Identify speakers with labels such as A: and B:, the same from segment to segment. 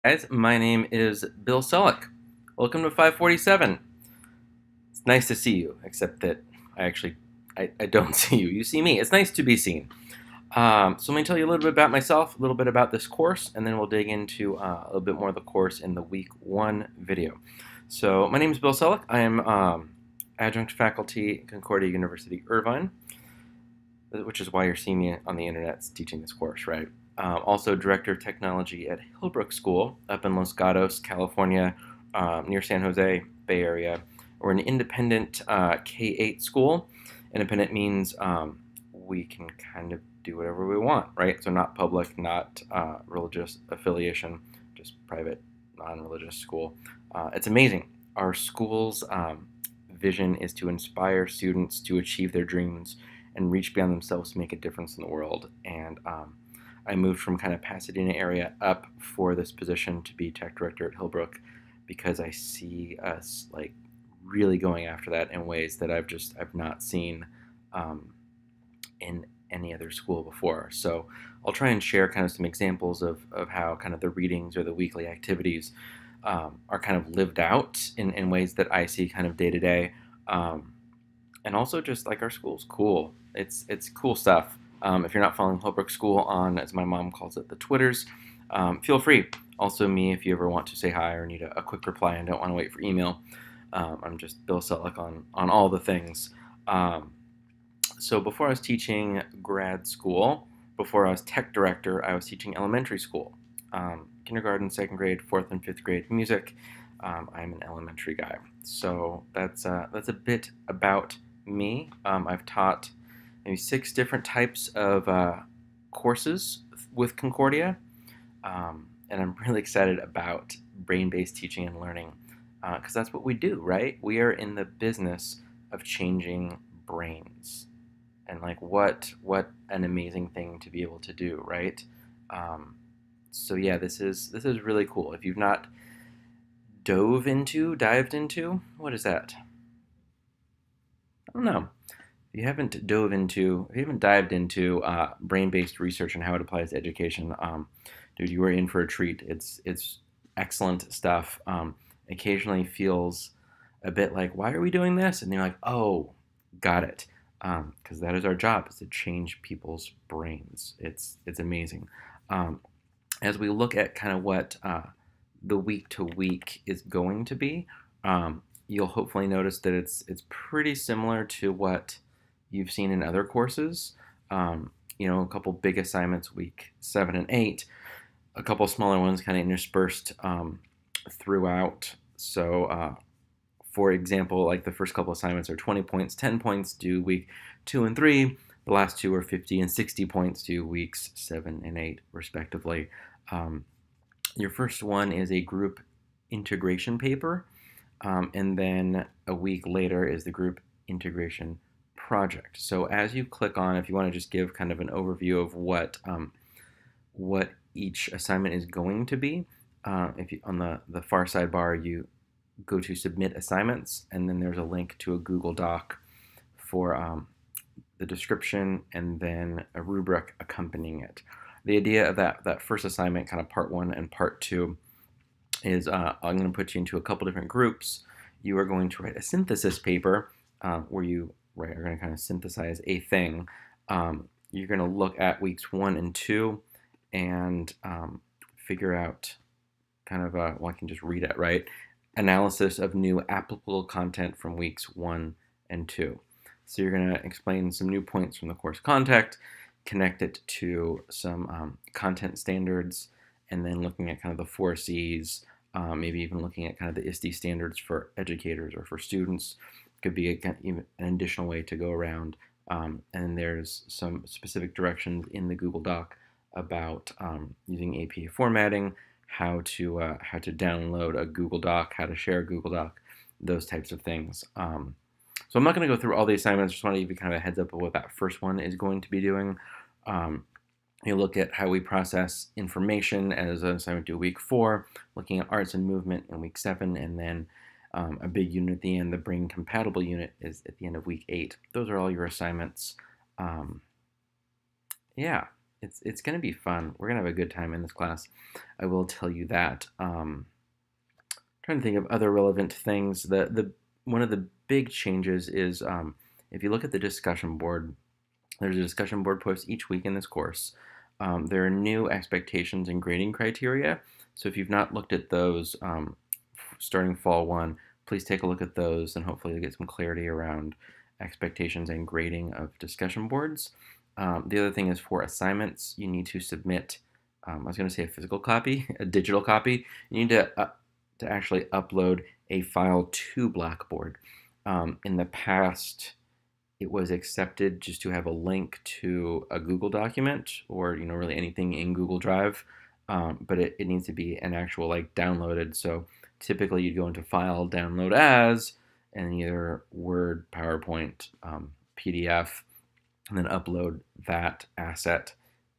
A: Guys, my name is Bill Selleck. Welcome to 547. It's nice to see you, except that I don't see you. You see me. It's nice to be seen. So let me tell you a little bit about myself, a little bit about this course, and then we'll dig into a little bit more of the course in the week one video. So my name is Bill Selleck. I am adjunct faculty at Concordia University, Irvine, which is why you're seeing me on the internet teaching this course, right? Also director of technology at Hillbrook School up in Los Gatos, California, near San Jose, Bay Area. We're an independent K-8 school. Independent means we can kind of do whatever we want, right? So not public, not religious affiliation, just private, non-religious school. It's amazing. Our school's vision is to inspire students to achieve their dreams and reach beyond themselves to make a difference in the world. And I moved from kind of Pasadena area up for this position to be tech director at Hillbrook because I see us like really going after that in ways that I've not seen in any other school before. So I'll try and share kind of some examples of how kind of the readings or the weekly activities are kind of lived out in ways that I see kind of day to day. And also just like our school's cool. It's cool stuff. If you're not following Hillbrook School on, as my mom calls it, the Twitters, feel free. Also, me, if you ever want to say hi or need a quick reply and don't want to wait for email, I'm just Bill Selleck on all the things. So before I was teaching grad school, before I was tech director, I was teaching elementary school, kindergarten, second grade, fourth and fifth grade music. I'm an elementary guy, so that's a bit about me. I've taught maybe 6 different types of courses with Concordia, and I'm really excited about brain-based teaching and learning because that's what we do, right? We are in the business of changing brains, and like what an amazing thing to be able to do, right? So yeah, this is really cool. If you've not dived into, what is that? I don't know. If you haven't dived into brain-based research and how it applies to education, dude, you are in for a treat. It's excellent stuff. Occasionally feels a bit like, why are we doing this? And you're like, oh, got it. Because that is our job, is to change people's brains. It's amazing. Um, as we look at kind of what the week to week is going to be, you'll hopefully notice that it's pretty similar to what you've seen in other courses. A couple big assignments week 7 and 8, a couple smaller ones kind of interspersed throughout. So, for example, like the first couple assignments are 20 points, 10 points due week 2 and 3. The last two are 50 and 60 points due weeks 7 and 8, respectively. Um, your first one is a group integration paper, and then a week later is the group integration project. So as you click on, if you want to just give kind of an overview of what each assignment is going to be, if you on the far sidebar you go to submit assignments, and then there's a link to a Google Doc for the description and then a rubric accompanying it. The idea of that first assignment, kind of part one and part two, is I'm going to put you into a couple different groups. You are going to write a synthesis paper where you are going to kind of synthesize a thing. You're going to look at weeks 1 and 2 and figure out kind of, well, I can just read it, right? Analysis of new applicable content from weeks 1 and 2. So you're going to explain some new points from the course content, connect it to some content standards, and then looking at kind of the 4Cs, maybe even looking at kind of the ISTE standards for educators or for students. Could be even an additional way to go around. And there's some specific directions in the Google Doc about using APA formatting, how to download a Google Doc, how to share a Google Doc, those types of things. So I'm not going to go through all the assignments. Just want to give you kind of a heads up of what that first one is going to be doing. You look at how we process information as an assignment due week 4, looking at arts and movement in week 7, and then a big unit at the end, the brain compatible unit, is at the end of week 8. Those are all your assignments. Yeah, it's going to be fun. We're going to have a good time in this class. I will tell you that. Trying to think of other relevant things. The one of the big changes is if you look at the discussion board, there's a discussion board post each week in this course. There are new expectations and grading criteria. So if you've not looked at those starting fall one, please take a look at those and hopefully you'll get some clarity around expectations and grading of discussion boards. The other thing is for assignments, you need to submit, I was going to say a physical copy, a digital copy. You need to actually upload a file to Blackboard. In the past, it was accepted just to have a link to a Google document or really anything in Google Drive, but it needs to be an actual like downloaded. So typically you'd go into File, Download As, and either Word, PowerPoint, PDF, and then upload that asset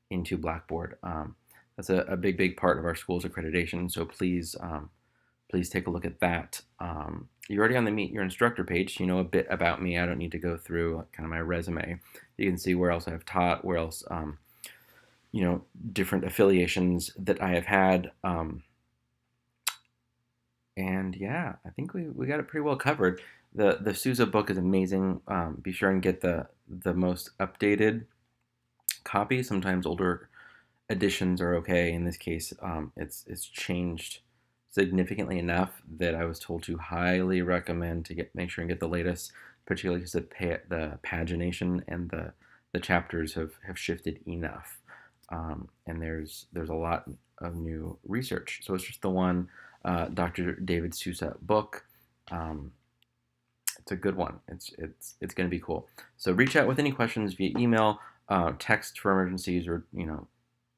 A: into Blackboard. That's a big part of our school's accreditation. So please take a look at that. You're already on the Meet Your Instructor page. You know a bit about me. I don't need to go through kind of my resume. You can see where else I've taught, where else, different affiliations that I have had. And yeah, I think we got it pretty well covered. The Sousa book is amazing. Be sure and get the most updated copy. Sometimes older editions are okay. In this case, it's changed significantly enough that I was told to highly recommend to make sure and get the latest, particularly because the pagination and the chapters have shifted enough, and there's a lot of new research. So it's just the one Dr. David Sousa book. It's a good one. It's going to be cool. So reach out with any questions via email, text for emergencies, or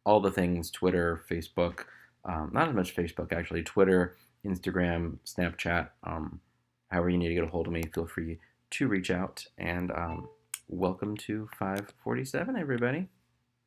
A: all the things, Twitter, Facebook. Not as much Facebook, actually. Twitter, Instagram, Snapchat. However you need to get a hold of me, feel free to reach out. And welcome to 547, everybody.